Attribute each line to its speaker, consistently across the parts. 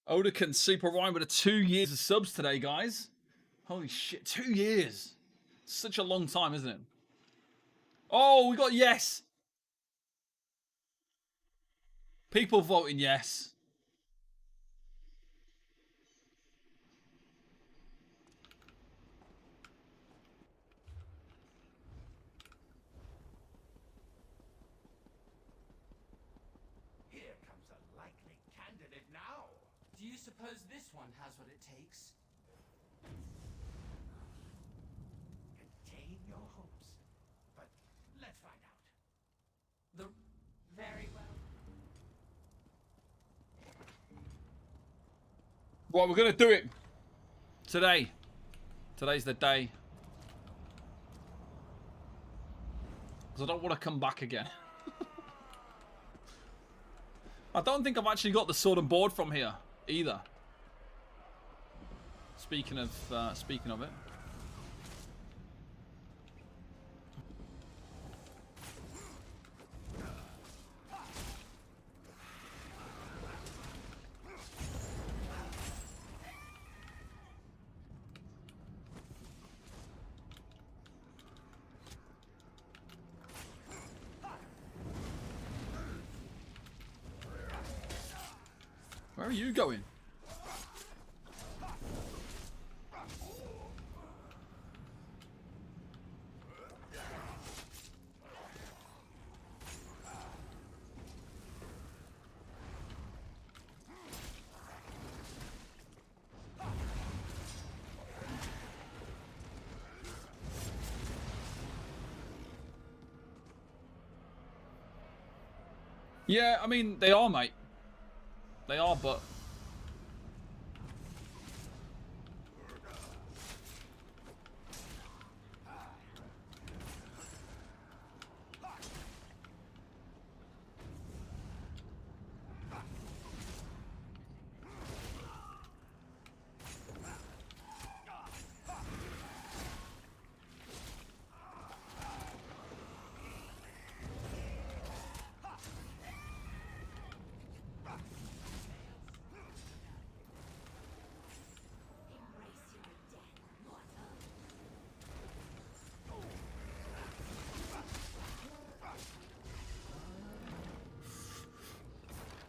Speaker 1: Odekin Super Ryan with 2 years of subs today, guys. Holy shit, 2 years. Such a long time, isn't it? Oh, we got yes. People voting yes.
Speaker 2: Here comes a likely candidate now.
Speaker 3: Do you suppose this one has what it takes?
Speaker 2: Contain your hopes. But let's find out.
Speaker 3: Very well.
Speaker 1: Right, we're going to do it. Today. Today's the day. Because I don't want to come back again. I don't think I've actually got the sword and board from here either. Speaking of it. Where are you going? Yeah, I mean, they are, mate. They are, but...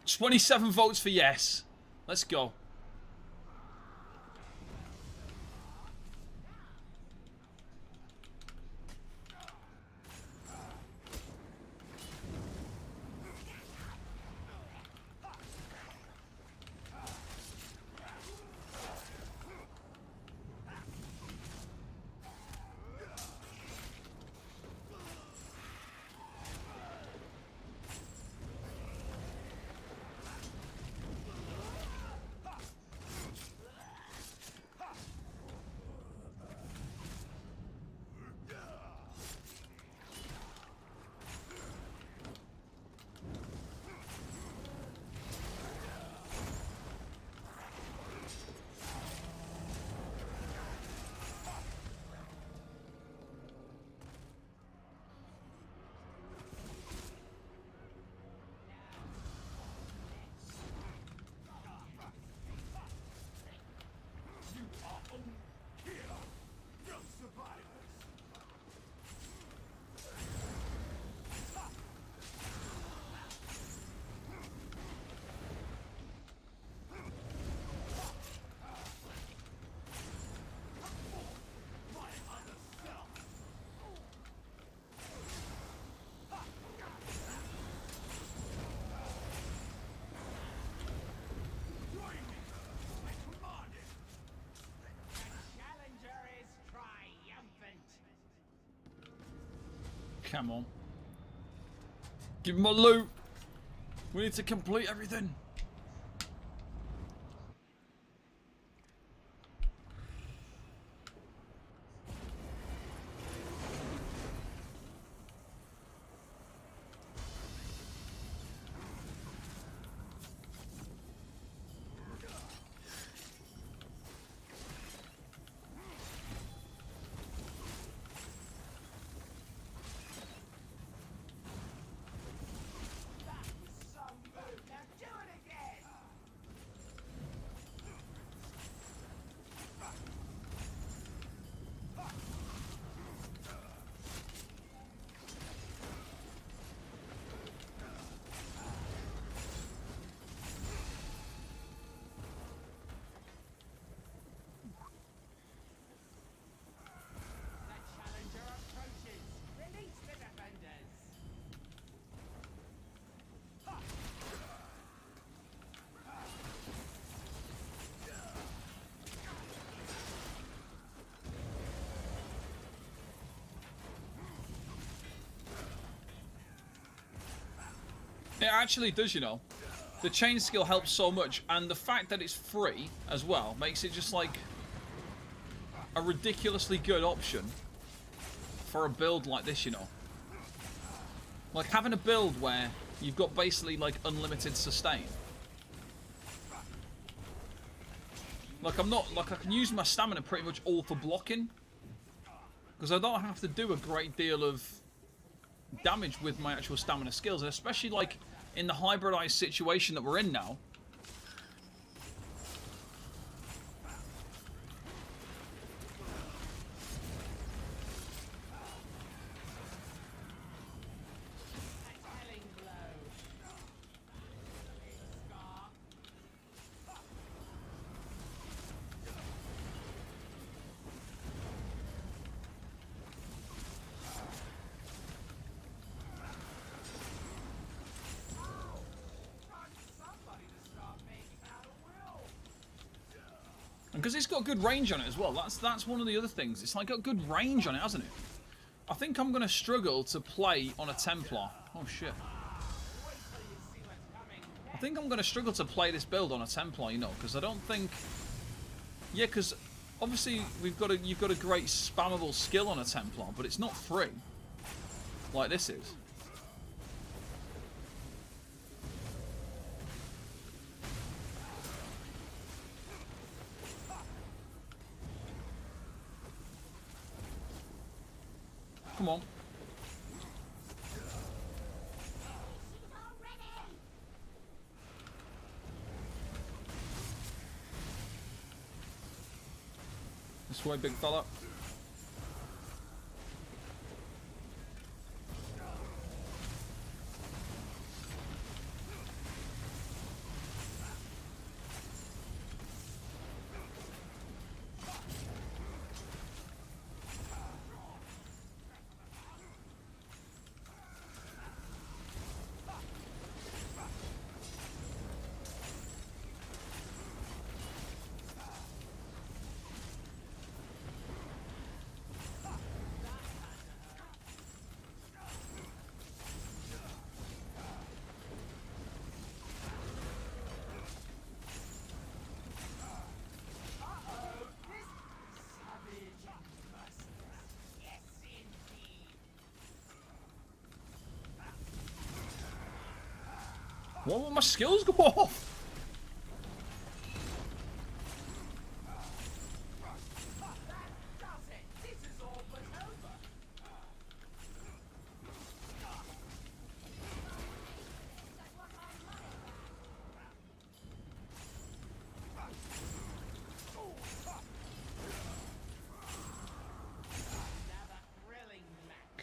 Speaker 1: $27 votes for yes. Let's go. Come on. Give him my loot. We need to complete everything. It actually does, you know. The chain skill helps so much, and the fact that it's free as well makes it just like a ridiculously good option for a build like this, you know. Like having a build where you've got basically like unlimited sustain. Like I'm not, like I can use my stamina pretty much all for blocking. Because I don't have to do a great deal of damage with my actual stamina skills, and especially like in the hybridized situation that we're in now. Because it's got good range on it as well. That's one of the other things. It's like got good range on it, hasn't it? I think I'm going to struggle to play on a Templar. Oh, shit. I think I'm going to struggle to play this build on a Templar, you know, because I don't think... Yeah, because obviously you've got a great spammable skill on a Templar, but it's not free. Like this is. Come on. This way, big fella. Why won't my skills go off?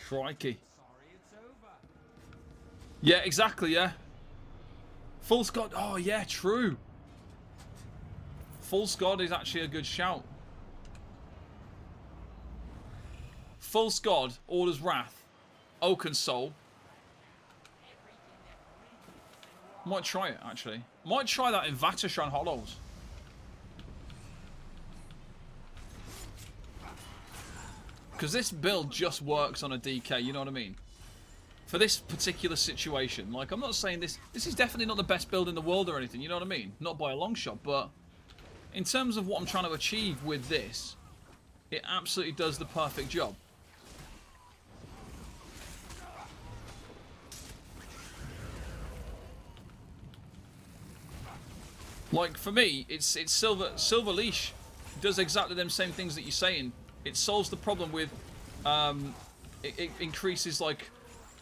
Speaker 1: Crikey. Yeah, exactly, yeah. Full Scott. Oh, yeah, true. Full Scott is actually a good shout. Full Scott, Order's Wrath, Oaken Soul. Might try it, actually. Might try that in Vatashan Hollows. Because this build just works on a DK, you know what I mean? For this particular situation. Like, I'm not saying this is definitely not the best build in the world or anything, you know what I mean? Not by a long shot, but in terms of what I'm trying to achieve with this, it absolutely does the perfect job. Like, for me, it's Silver Leash does exactly them same things that you're saying. It solves the problem with, it increases, like,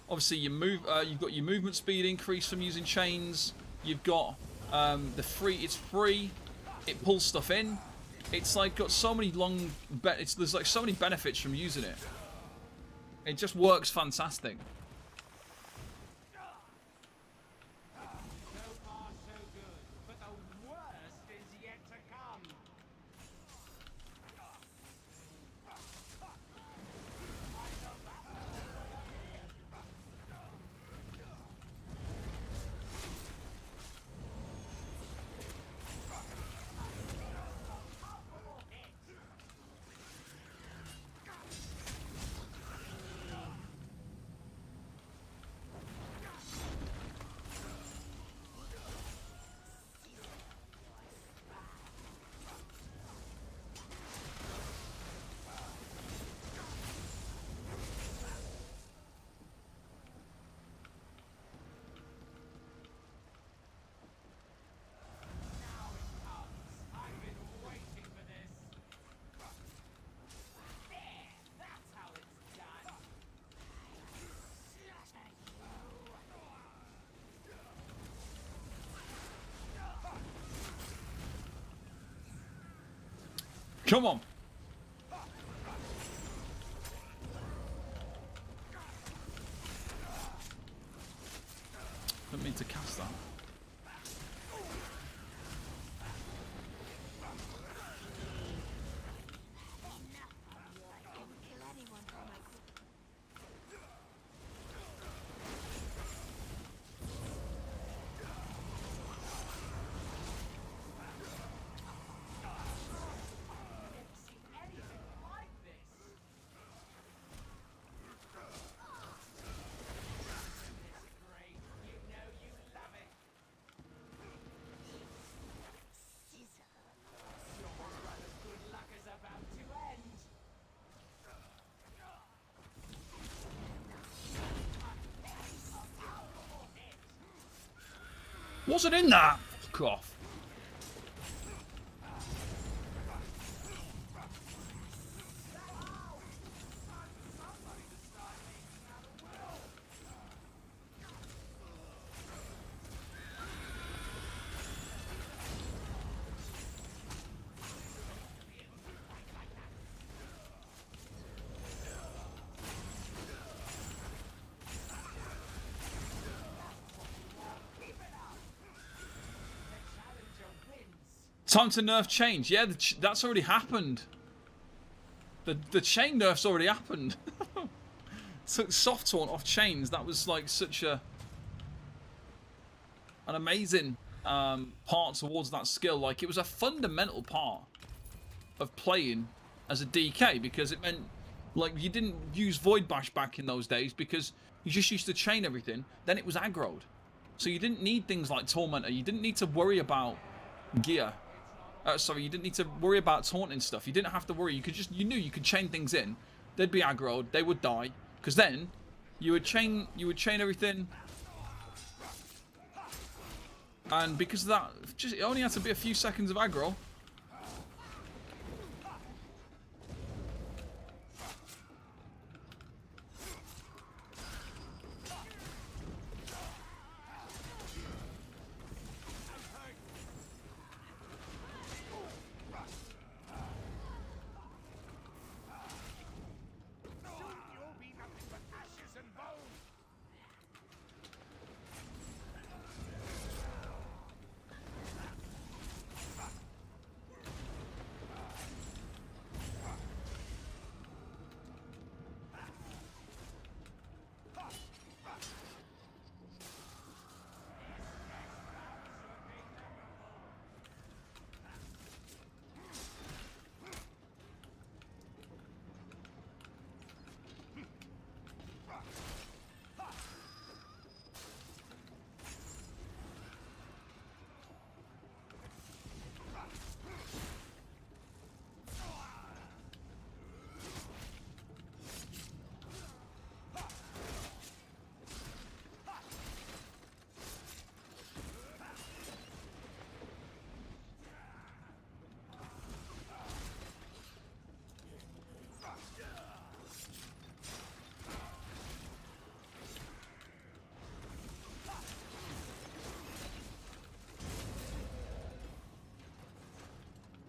Speaker 1: obviously you move, you've got your movement speed increase from using chains. You've got, it's free. It pulls stuff in. It's like got so many there's like so many benefits from using it. It just works fantastic. Come on. Didn't mean to cast that. Wasn't in that. Fuck off. Time to nerf change. Yeah, that's already happened. The chain nerf's already happened. So soft taunt off chains. That was like such an amazing part towards that skill. Like it was a fundamental part of playing as a DK because it meant like you didn't use Void Bash back in those days because you just used to chain everything. Then it was aggroed. So you didn't need things like Tormentor. You didn't need to worry about gear. Sorry, you didn't need to worry about taunting stuff. You didn't have to worry. You knew you could chain things in. They'd be aggroed. They would die. Because then you would chain everything. And because of that, it only had to be a few seconds of aggro.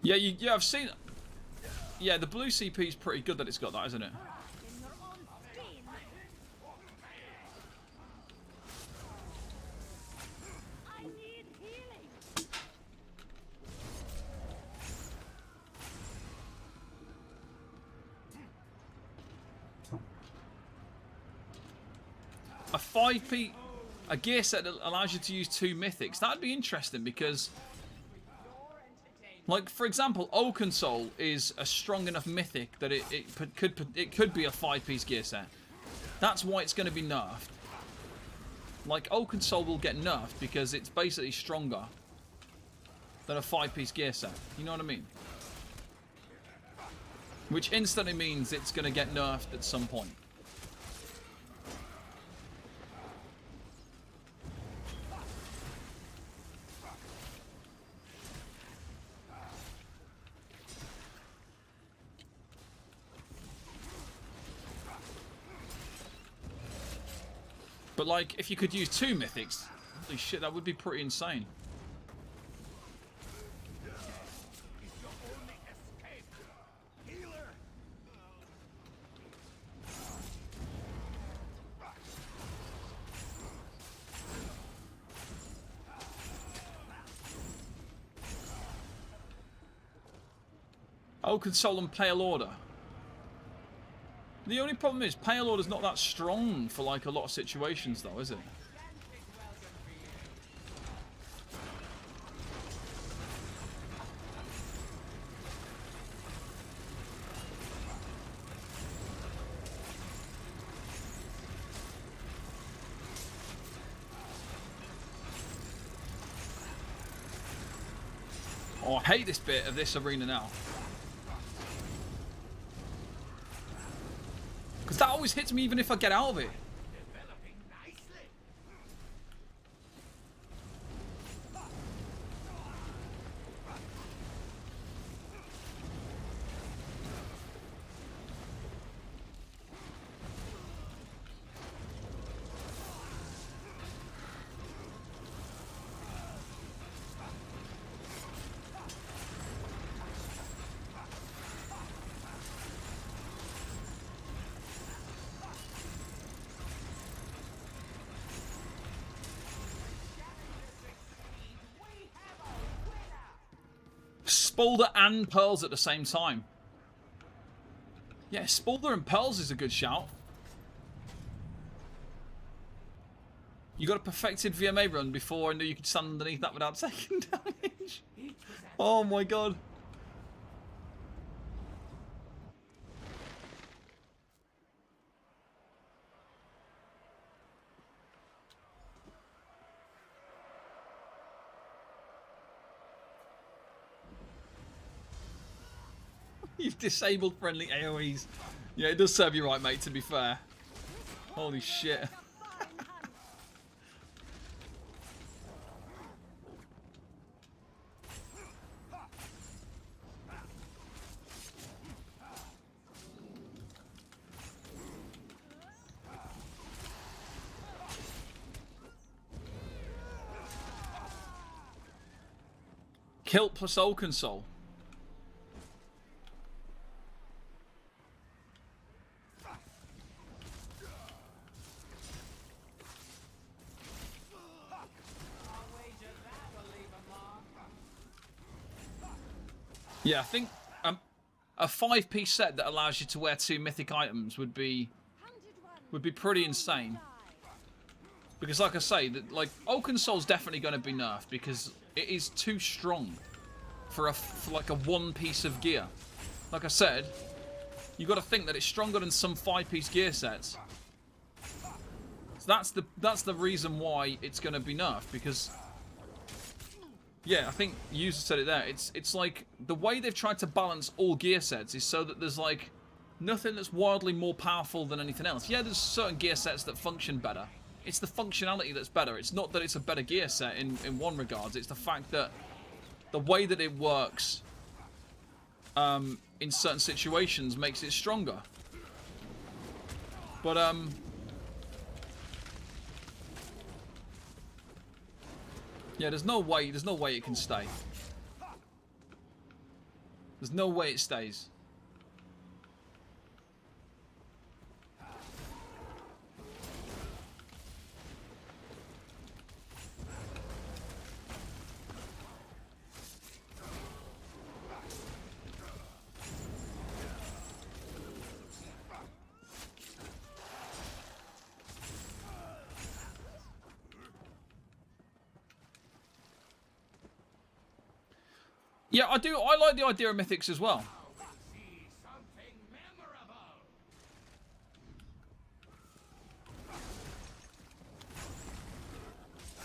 Speaker 1: Yeah, yeah, I've seen. Yeah, the blue CP is pretty good that it's got that, isn't it? A 5p, a gear set that allows you to use 2 mythics. That'd be interesting because, like, for example, Oaken Soul is a strong enough mythic that it could be a 5-piece gear set. That's why it's going to be nerfed. Like, Oaken Soul will get nerfed because it's basically stronger than a 5-piece gear set. You know what I mean? Which instantly means it's going to get nerfed at some point. But, like, if you could use 2 mythics, holy shit, that would be pretty insane. Oh, console and Pale Order. The only problem is Pale Order's not that strong for like a lot of situations though, is it? Oh, I hate this bit of this arena now. Because that always hits me even if I get out of it.
Speaker 2: Developing nicely.
Speaker 1: Spalder and Pearls at the same time. Yeah, Spalder and Pearls is a good shout. You got a perfected VMA run before I knew you could stand underneath that without taking damage. Oh my god. You've disabled friendly AoEs. Yeah, it does serve you right, mate, to be fair. Holy shit. Kilt plus Soul Console. Yeah, I think a 5-piece set that allows you to wear 2 mythic items would be pretty insane. Because, like I say, that like Oaken Soul's definitely going to be nerfed because it is too strong for like a 1 piece of gear. Like I said, you got to think that it's stronger than some 5-piece gear sets. So that's the reason why it's going to be nerfed because. Yeah, I think user said it there. It's like the way they've tried to balance all gear sets is so that there's like nothing that's wildly more powerful than anything else. Yeah, there's certain gear sets that function better. It's the functionality that's better. It's not that it's a better gear set in one regards. It's the fact that the way that it works in certain situations makes it stronger. But yeah, there's no way it can stay. There's no way it stays. Yeah, I do. I like the idea of mythics as well.
Speaker 2: See something memorable.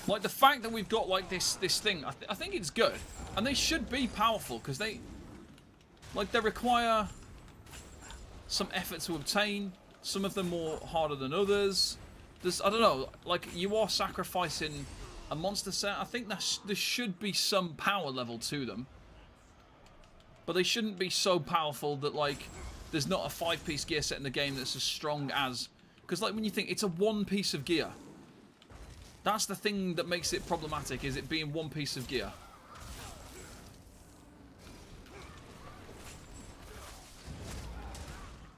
Speaker 1: Like the fact that we've got like this thing, I think it's good, and they should be powerful because they require some effort to obtain. Some of them more harder than others. I don't know. Like you are sacrificing a monster set. I think there should be some power level to them. But they shouldn't be so powerful that, like, there's not a 5-piece gear set in the game that's as strong as... Because, like, when you think it's a 1 piece of gear. That's the thing that makes it problematic, is it being 1 piece of gear.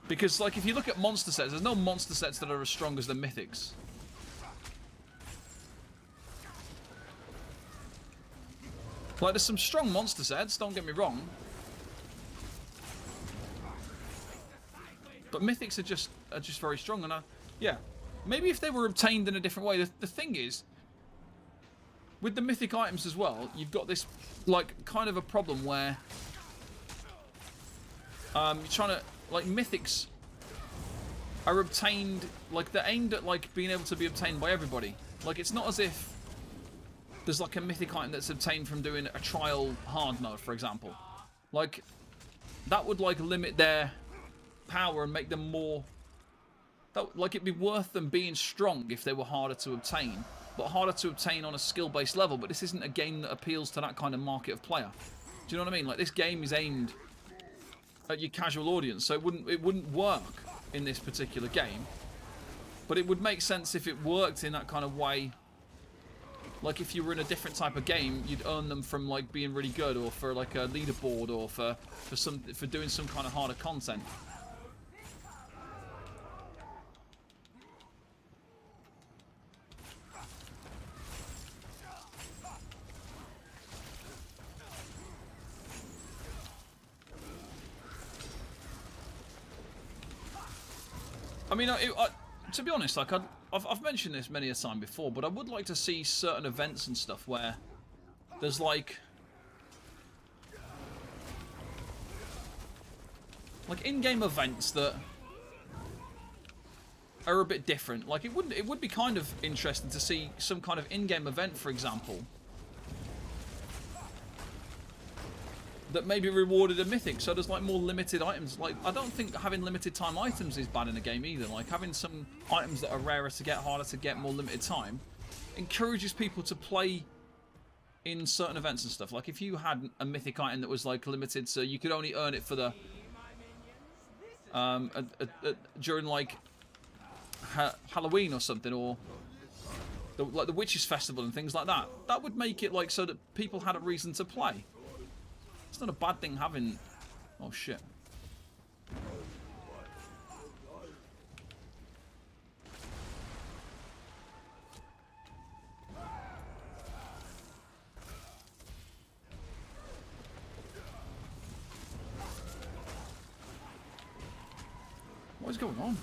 Speaker 1: Because, like, if you look at monster sets, there's no monster sets that are as strong as the mythics. Like, there's some strong monster sets, don't get me wrong. But mythics are just very strong, and yeah, maybe if they were obtained in a different way. The thing is, with the mythic items as well, you've got this like kind of a problem where you're trying to like mythics are obtained, like they're aimed at like being able to be obtained by everybody. Like it's not as if there's like a mythic item that's obtained from doing a trial hard mode, for example. Like that would like limit their power and make them more. Like it'd be worth them being strong if they were harder to obtain, but harder to obtain on a skill-based level. But this isn't a game that appeals to that kind of market of player. Do you know what I mean? Like this game is aimed at your casual audience, so it wouldn't work in this particular game. But it would make sense if it worked in that kind of way. Like if you were in a different type of game, you'd earn them from like being really good, or for like a leaderboard, or for doing some kind of harder content. I mean, to be honest, like I've mentioned this many a time before, but I would like to see certain events and stuff where there's like in-game events that are a bit different. Like it would be kind of interesting to see some kind of in-game event, for example, that maybe rewarded a mythic, so there's like more limited items. Like I don't think having limited time items is bad in a game either. Like having some items that are rarer to get, harder to get, more limited time encourages people to play in certain events and stuff. Like if you had a mythic item that was like limited, so you could only earn it for the during like Halloween or something, or like the Witches Festival and things like that. That would make it like so that people had a reason to play. It's not a bad thing having... Oh, shit. What is going on?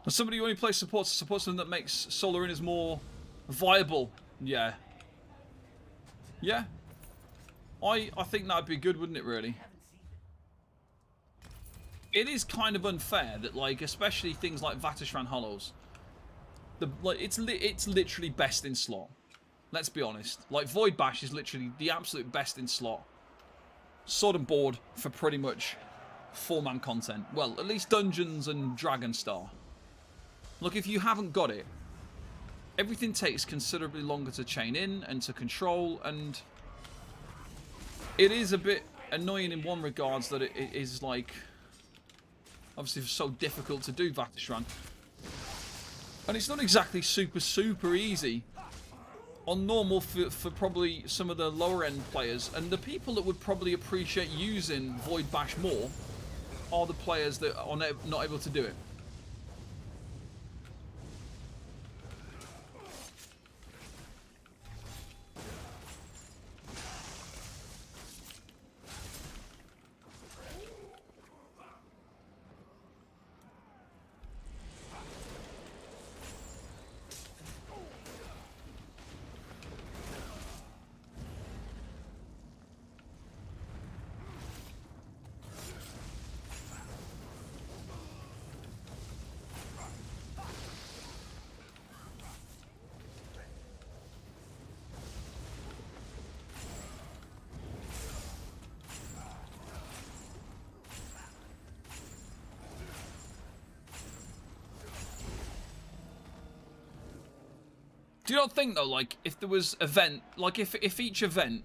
Speaker 1: As somebody who only plays supports something that makes solo arenas more viable. Yeah. Yeah. I think that'd be good, wouldn't it, really? It is kind of unfair that, like, especially things like Vatashran Hollows, it's literally best in slot. Let's be honest. Like, Void Bash is literally the absolute best in slot. Sword and board for pretty much 4-man content. Well, at least Dungeons and Dragonstar. Look, if you haven't got it, everything takes considerably longer to chain in and to control, and it is a bit annoying in one regards that it is, like, obviously so difficult to do Vatashran. And it's not exactly super easy on normal for probably some of the lower end players, and the people that would probably appreciate using Void Bash more are the players that are not able to do it. Do you not think though, like, if there was event, like if each event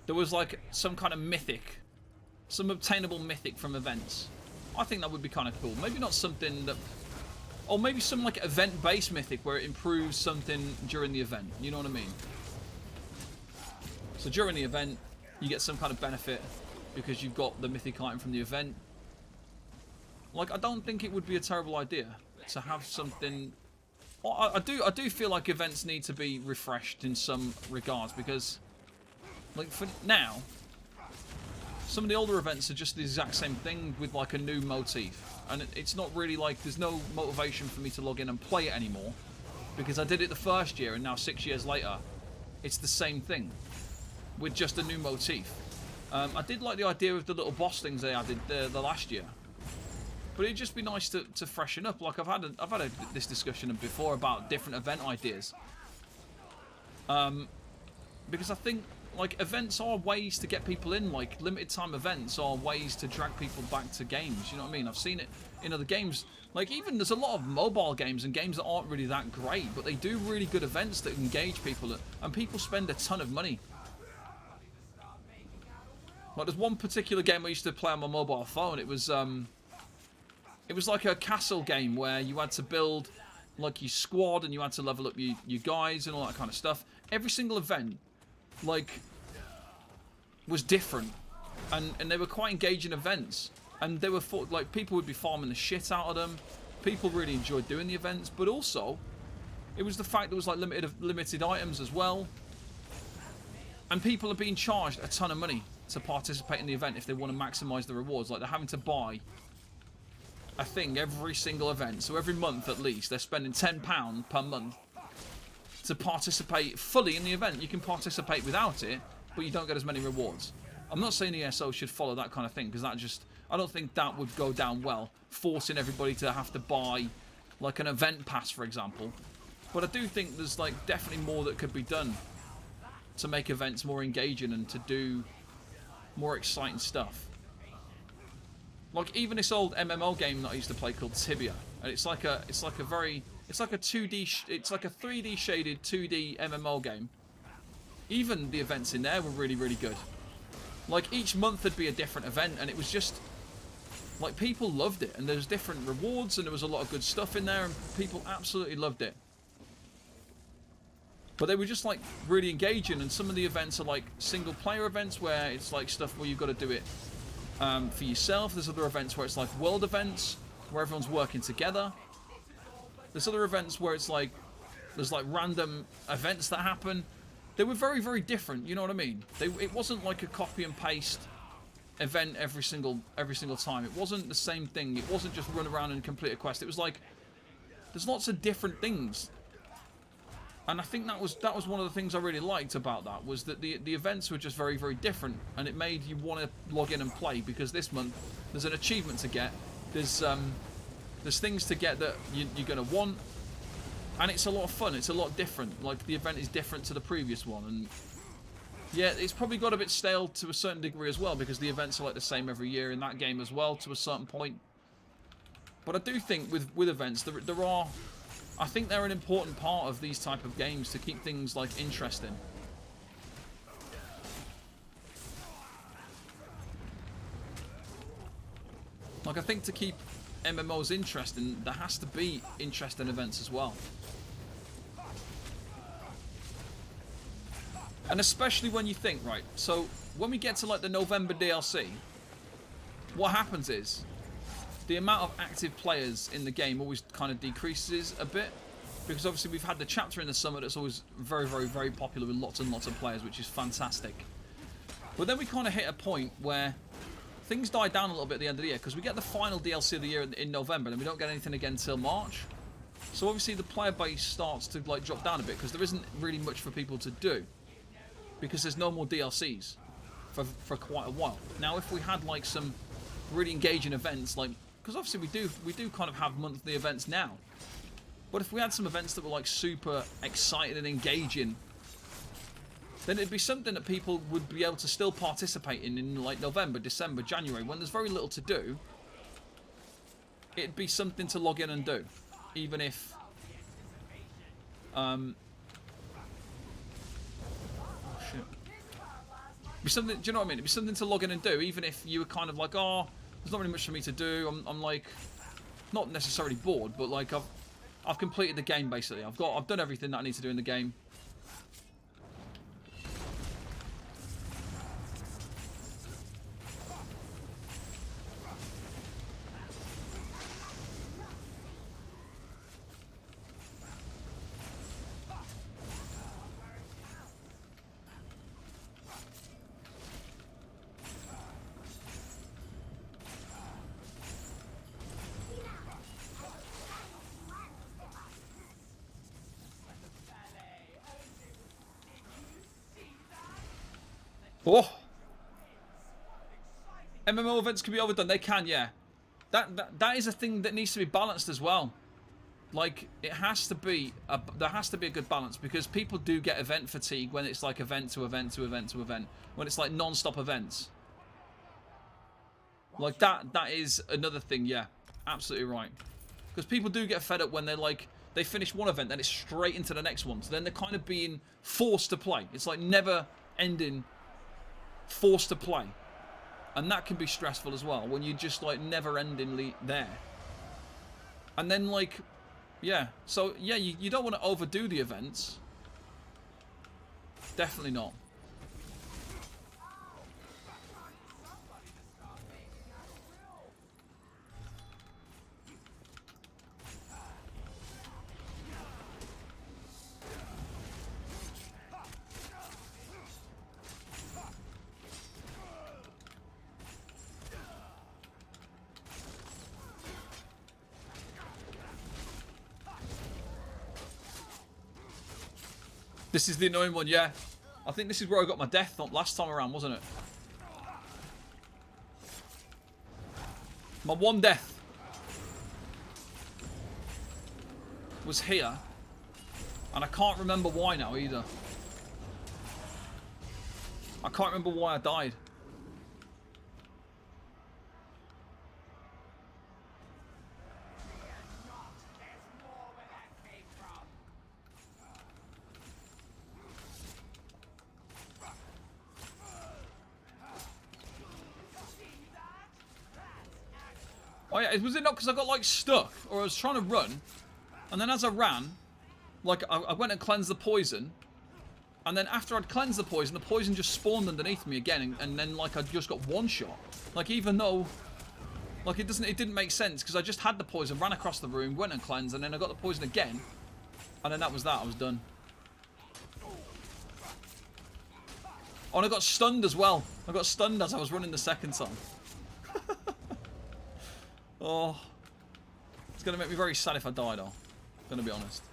Speaker 1: there was like some kind of mythic, some obtainable mythic from events, I think that would be kind of cool. Maybe not something that, or maybe some like event-based mythic where it improves something during the event. You know what I mean? So during the event, you get some kind of benefit because you've got the mythic item from the event. Like, I don't think it would be a terrible idea to have something. Well, I do feel like events need to be refreshed in some regards because, like, for now, some of the older events are just the exact same thing with like a new motif, and it's not really like there's no motivation for me to log in and play it anymore because I did it the first year and now 6 years later it's the same thing with just a new motif. I did like the idea of the little boss things they added the last year, but it'd just be nice to freshen up. Like I've had this discussion before about different event ideas, because I think like events are ways to get people in. Like limited time events are ways to drag people back to games. You know what I mean? I've seen it in other games. Like even there's a lot of mobile games and games that aren't really that great, but they do really good events that engage people, and people spend a ton of money. Like there's one particular game I used to play on my mobile phone. It was like a castle game where you had to build like your squad and you had to level up your guys and all that kind of stuff. Every single event like was different, and they were quite engaging events, and they were like people would be farming the shit out of them. People really enjoyed doing the events, but also it was the fact there was like limited items as well, and people are being charged a ton of money to participate in the event if they want to maximize the rewards. Like they're having to buy a thing every single event, so every month at least they're spending £10 per month to participate fully in the event. You can participate without it, but you don't get as many rewards. I'm not saying ESO should follow that kind of thing, because that just, I don't think that would go down well, forcing everybody to have to buy like an event pass, for example. But I do think there's like definitely more that could be done to make events more engaging and to do more exciting stuff. Like even this old MMO game that I used to play called Tibia, and it's like a 2D, it's like a 3D shaded 2D MMO game. Even the events in there were really, really good. Like each month there'd be a different event, and it was just like people loved it, and there was different rewards, and there was a lot of good stuff in there, and people absolutely loved it. But they were just like really engaging, and some of the events are like single player events where it's like stuff where you've got to do it for yourself. There's other events where it's like world events where everyone's working together. There's other events where it's like there's like random events that happen. They were very, very different. You know what I mean? It wasn't like a copy and paste event every single time. It wasn't the same thing. It wasn't just run around and complete a quest. It was like there's lots of different things. And I think that was one of the things I really liked about that, was that the events were just very, very different, and it made you want to log in and play, because this month there's an achievement to get, there's things to get that you're going to want, and it's a lot of fun. It's a lot different. Like the event is different to the previous one, and yeah, it's probably got a bit stale to a certain degree as well, because the events are like the same every year in that game as well to a certain point. But I do think with events there are, I think they're an important part of these type of games to keep things like interesting. Like I think to keep MMOs interesting, there has to be interesting events as well. And especially when you think, right, so when we get to like the November DLC, what happens is the amount of active players in the game always kind of decreases a bit, because obviously we've had the chapter in the summer that's always very, very, very popular with lots and lots of players, which is fantastic. But then we kind of hit a point where things die down a little bit at the end of the year, because we get the final DLC of the year in November, and we don't get anything again until March. So obviously the player base starts to like drop down a bit, because there isn't really much for people to do, because there's no more DLCs for quite a while. Now if we had like some really engaging events, like, because obviously we do kind of have monthly events now, but if we had some events that were like super exciting and engaging, then it'd be something that people would be able to still participate in like November, December, January, when there's very little to do. It'd be something to log in and do, even if Oh, shit. Be something, do you know what I mean? It'd be something to log in and do, even if you were kind of like, oh, there's not really much for me to do. I'm like, not necessarily bored, but like I've completed the game basically. I've done everything that I need to do in the game. Oh! MMO events can be overdone. They can, yeah. That is a thing that needs to be balanced as well. Like, it has to be there has to be a good balance, because people do get event fatigue when it's like event to event to event to event. When it's like non-stop events. Like that is another thing, yeah. Absolutely right. Because people do get fed up when they're like, they finish one event, then it's straight into the next one. So then they're kind of being forced to play. It's like never ending, forced to play. And that can be stressful as well, when you're just like never-endingly there. And then like, yeah. So yeah, you don't want to overdo the events. Definitely not. This is the annoying one, yeah. I think this is where I got my death last time around, wasn't it? My one death was here. And I can't remember why now either. I can't remember why I died. Oh yeah, was it not because I got like stuck, or I was trying to run, and then as I ran, like I went and cleansed the poison, and then after I'd cleansed the poison just spawned underneath me again, and then like I just got one shot. Like even though, like it didn't make sense, because I just had the poison, ran across the room, went and cleansed, and then I got the poison again, and then that was that. I was done. Oh, and I got stunned as well. I got stunned as I was running the second time. Oh, it's going to make me very sad if I die, though. I'm going to be honest.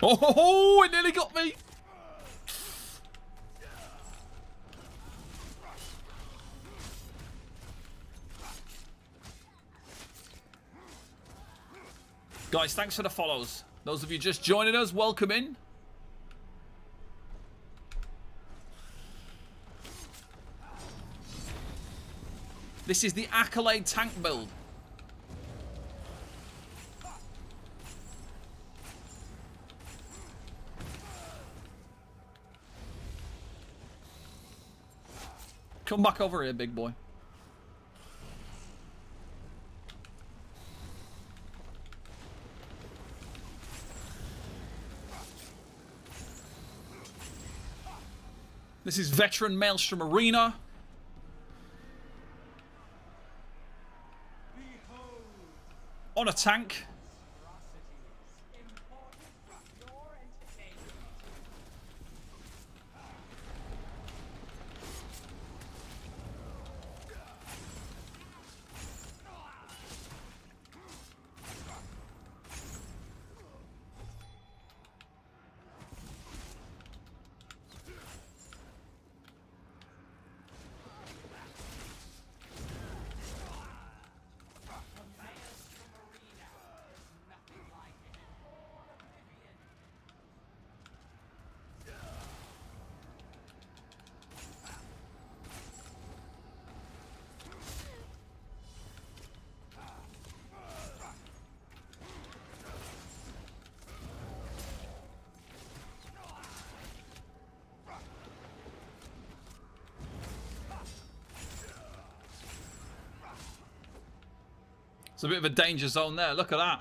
Speaker 1: Oh, it nearly got me. Guys, thanks for the follows. Those of you just joining us, welcome in. This is the Accolade tank build. Come back over here, big boy. This is veteran Maelstrom Arena. On a tank. It's a bit of a danger zone there. Look at that.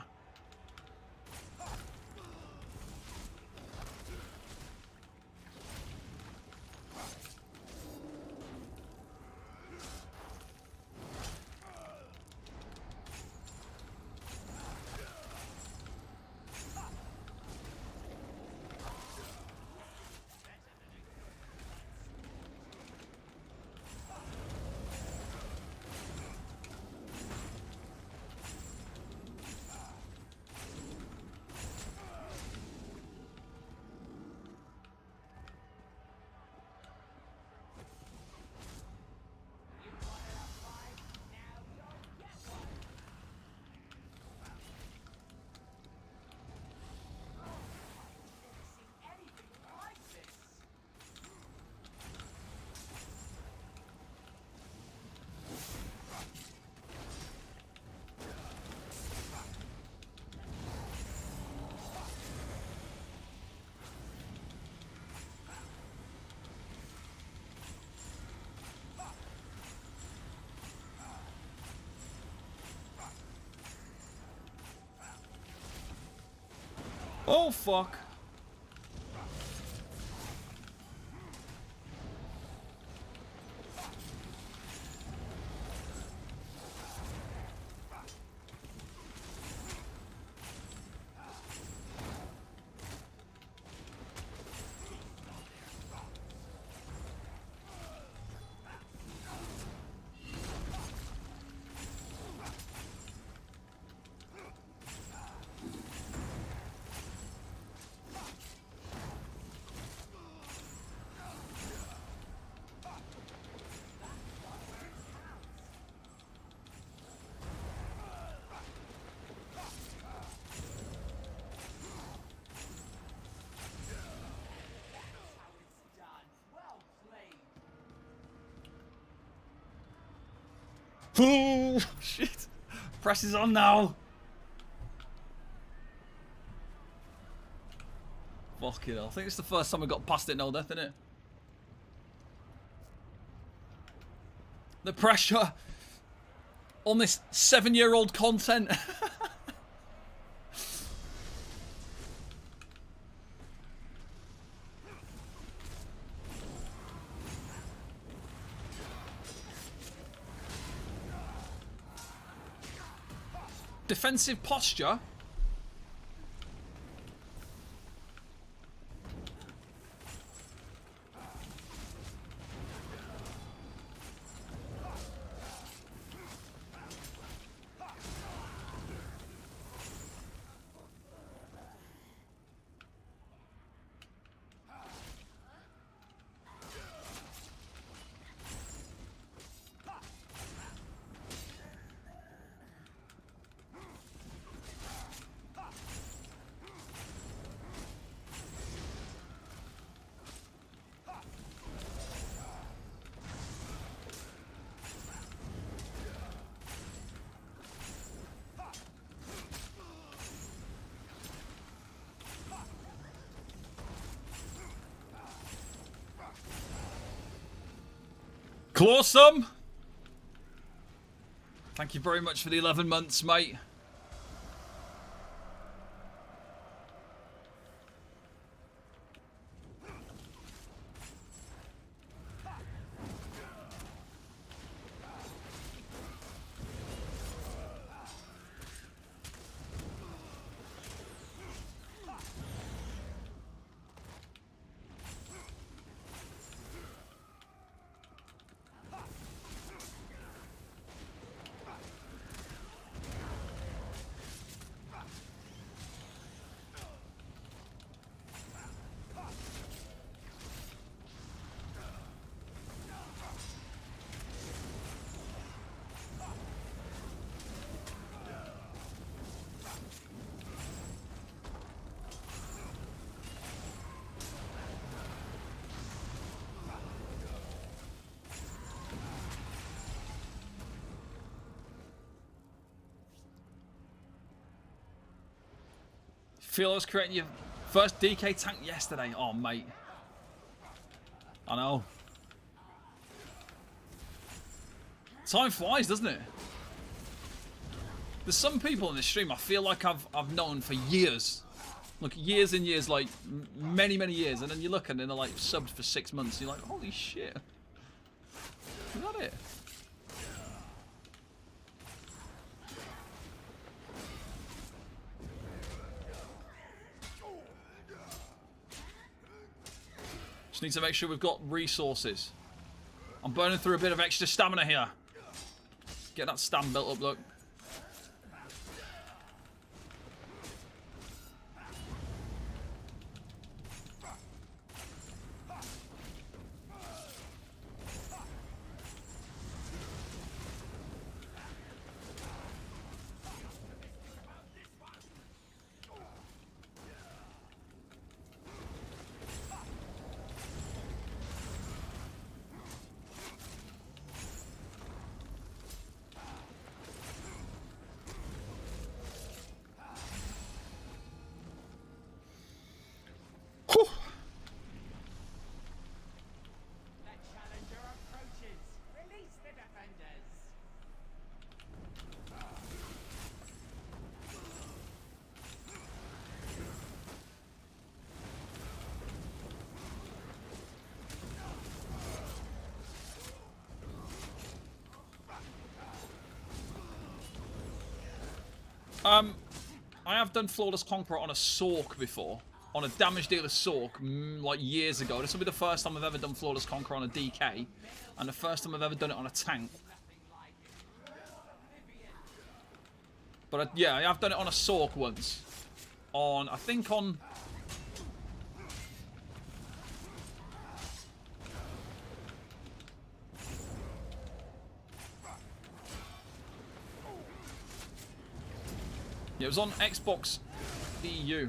Speaker 1: Oh, fuck. Oh, shit. Press is on now. Fucking hell. I think it's the first time we got past it, no death, isn't it? The pressure on this 7-year-old content. Defensive posture. Clawsome! Thank you very much for the 11 months, mate. Feel I was creating your first DK tank yesterday. Oh, mate. I know. Time flies, doesn't it? There's some people in this stream I feel like I've known for years. Look, years and years, like many years, and then you look and they're like subbed for 6 months. And you're like, holy shit. Is that it? Just need to make sure we've got resources. I'm burning through a bit of extra stamina here. Get that stam built up, look. I have done Flawless Conqueror on a Sork before. On a damage dealer Sork, like years ago. This will be the first time I've ever done Flawless Conqueror on a DK. And the first time I've ever done it on a tank. But yeah, I have done it on a Sork once. I think on... Yeah, it was on Xbox EU.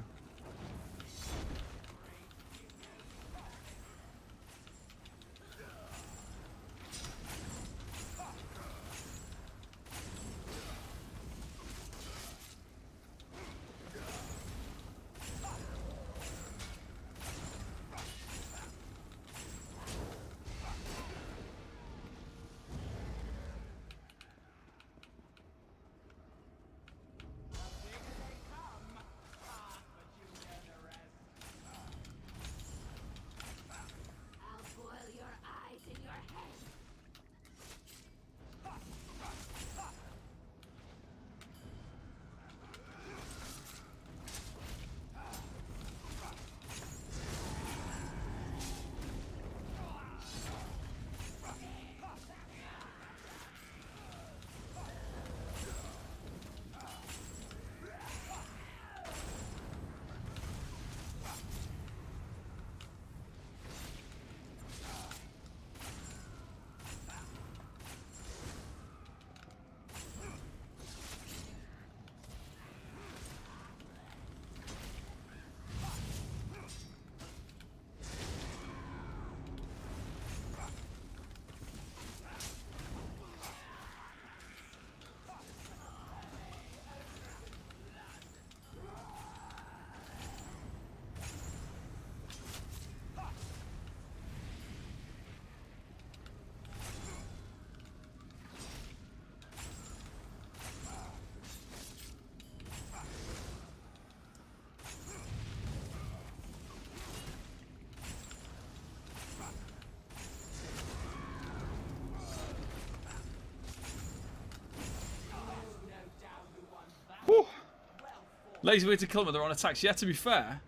Speaker 1: Lazy way to kill them when they're on attacks. Yeah, to be fair,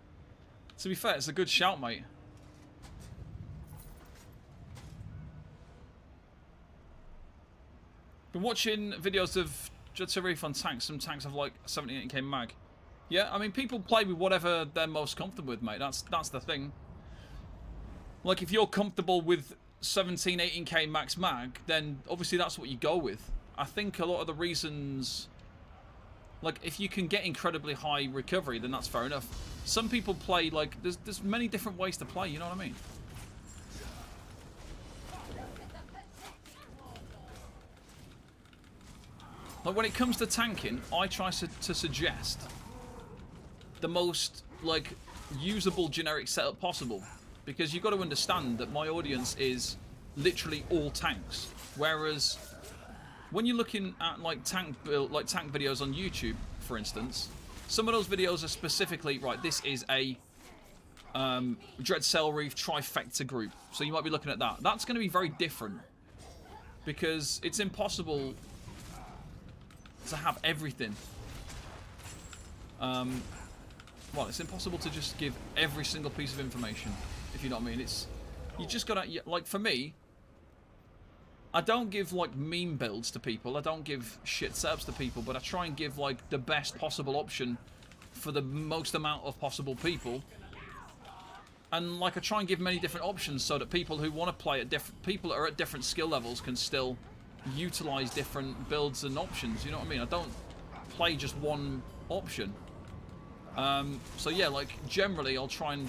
Speaker 1: it's a good shout, mate. Been watching videos of Jutsu Reef on tanks. Some tanks have like 78k mag. Yeah, I mean, people play with whatever they're most comfortable with, mate. That's the thing. Like, if you're comfortable with 17, 18k max mag, then obviously that's what you go with. I think a lot of the reasons... Like, if you can get incredibly high recovery, then that's fair enough. Some people play, like, there's many different ways to play, you know what I mean? Like, when it comes to tanking, I try to suggest the most like usable generic setup possible, because you've got to understand that my audience is literally all tanks, whereas when you're looking at like tank videos on YouTube, for instance, some of those videos are specifically right. This is a Dread Cell Reef trifecta group, so you might be looking at that. That's going to be very different because it's impossible to have everything. Well, it's impossible to just give every single piece of information, if you know what I mean. It's, you just gotta, like for me, I don't give like meme builds to people, I don't give shit setups to people, but I try and give like the best possible option for the most amount of possible people. And like I try and give many different options so that people who want to play at people that are at different skill levels can still utilize different builds and options, you know what I mean? I don't play just one option. So yeah, like generally I'll try and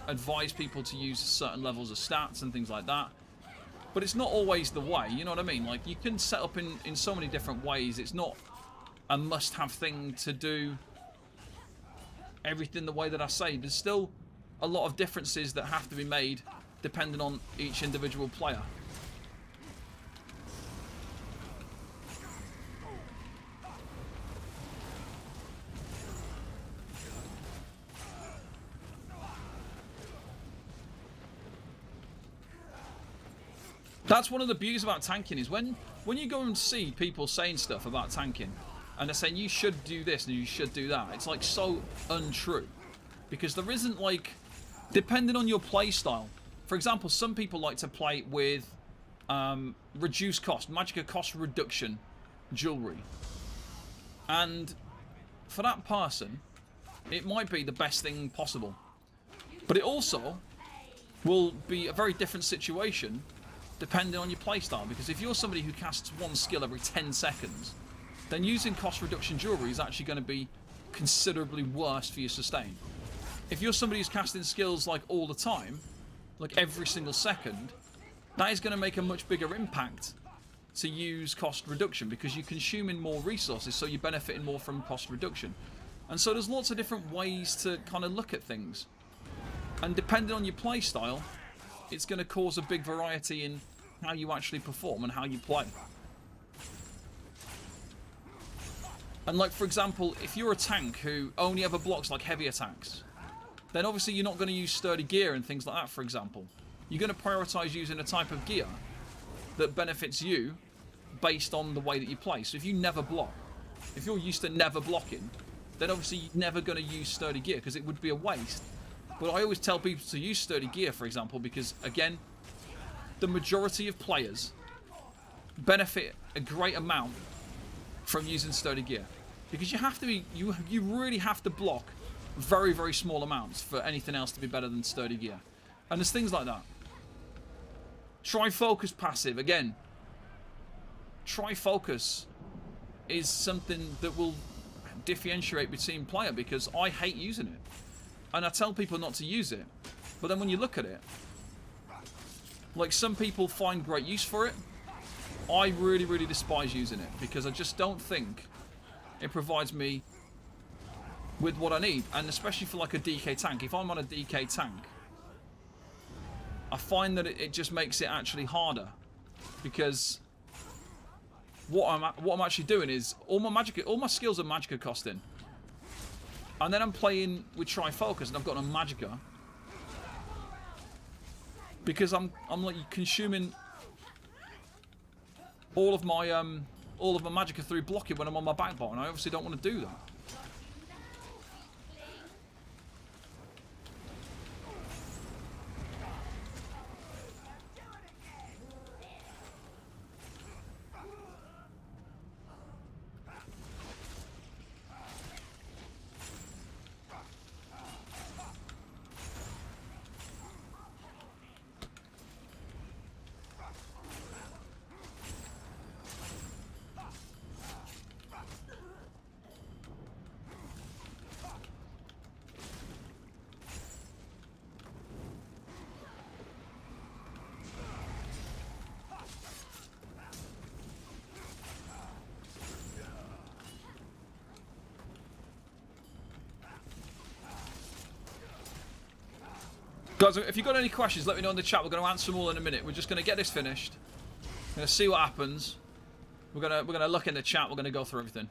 Speaker 1: advise people to use certain levels of stats and things like that, but it's not always the way, you know what I mean? Like you can set up in so many different ways. It's not a must-have thing to do everything the way that I say. There's still a lot of differences that have to be made depending on each individual player. That's one of the beauties about tanking, is when you go and see people saying stuff about tanking and they're saying you should do this and you should do that, it's like so untrue, because there isn't, like, depending on your play style. For example, some people like to play with reduced cost, Magicka cost reduction jewelry, and for that person it might be the best thing possible, but it also will be a very different situation depending on your playstyle, because if you're somebody who casts one skill every 10 seconds, then using cost reduction jewelry is actually going to be considerably worse for your sustain. If you're somebody who's casting skills like all the time, like every single second, that is going to make a much bigger impact to use cost reduction, because you're consuming more resources, so you're benefiting more from cost reduction. And so there's lots of different ways to kind of look at things, and depending on your playstyle, it's going to cause a big variety in how you actually perform and how you play. And like, for example, if you're a tank who only ever blocks like heavy attacks, then obviously you're not going to use sturdy gear and things like that, for example. You're going to prioritize using a type of gear that benefits you based on the way that you play. So if you never block, if you're used to never blocking, then obviously you're never going to use sturdy gear because it would be a waste. But I always tell people to use sturdy gear, for example, because, again, the majority of players benefit a great amount from using sturdy gear. Because you have to be, you really have to block very, very small amounts for anything else to be better than sturdy gear. And there's things like that. Tri-focus passive, again. Tri-focus is something that will differentiate between player, because I hate using it. And I tell people not to use it. But then when you look at it, like, some people find great use for it. I really, really despise using it, because I just don't think it provides me with what I need. And especially for like a DK tank. If I'm on a DK tank, I find that it just makes it actually harder, because what I'm actually doing is all my skills are Magicka costing. And then I'm playing with Tri-Focus and I've got a Magicka, because I'm like consuming all of my Magicka through blocking when I'm on my back bar, and I obviously don't want to do that. Guys, if you've got any questions, let me know in the chat. We're going to answer them all in a minute. We're just going to get this finished. We're going to see what happens. We're gonna look in the chat. We're going to go through everything.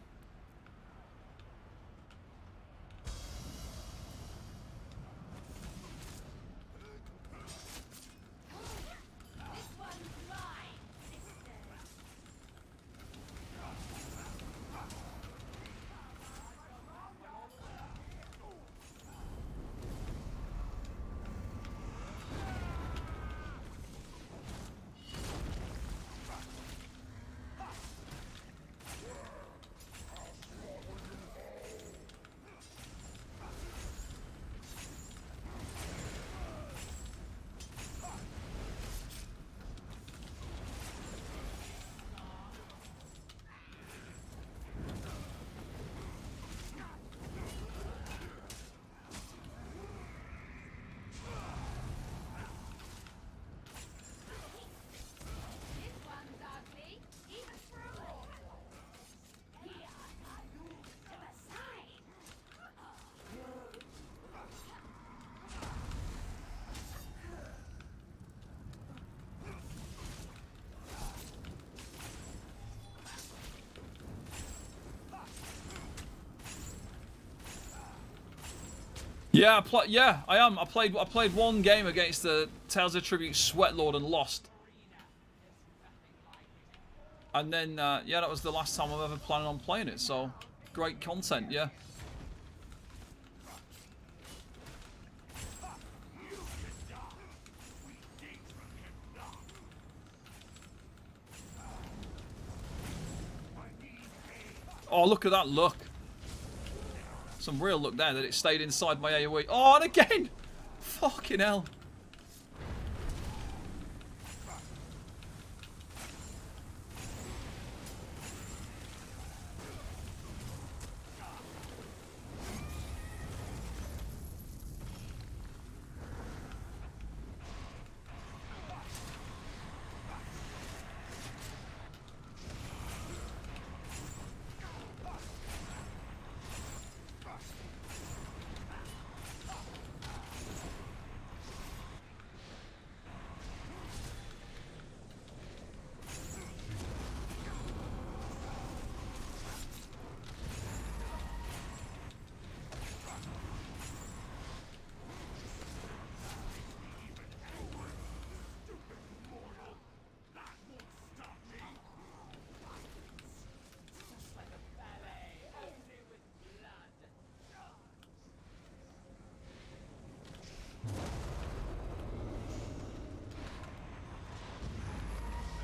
Speaker 1: Yeah, I am. I played one game against the Tales of Tribute Sweatlord and lost. And then, yeah, that was the last time I'm ever planning on playing it. So, great content, yeah. Oh, look at that look. Some real look there that it stayed inside my AoE. Oh, and again! Fucking hell.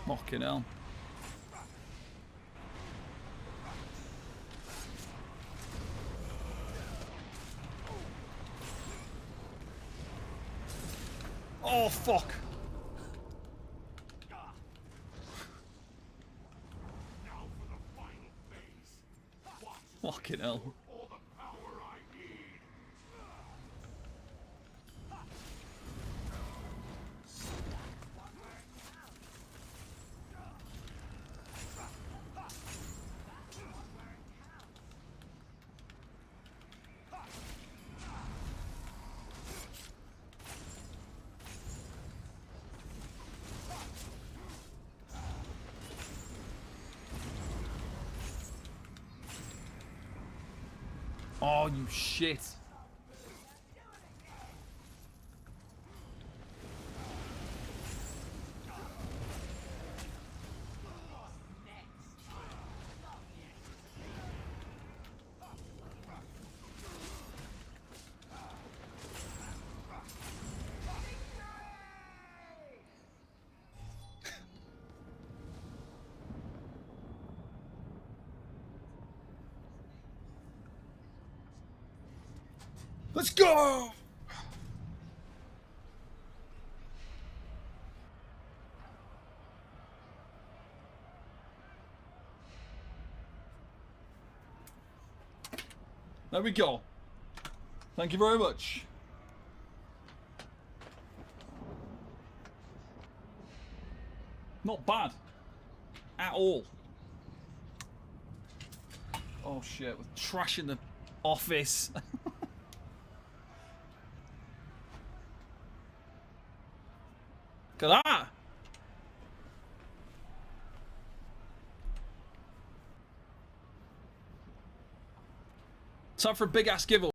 Speaker 1: Fucking hell. Oh, fuck. Fucking hell. Oh, you shit. Let's go! There we go. Thank you very much. Not bad. At all. Oh shit, with trash in the office. Look at that. Time for a big ass giveaway.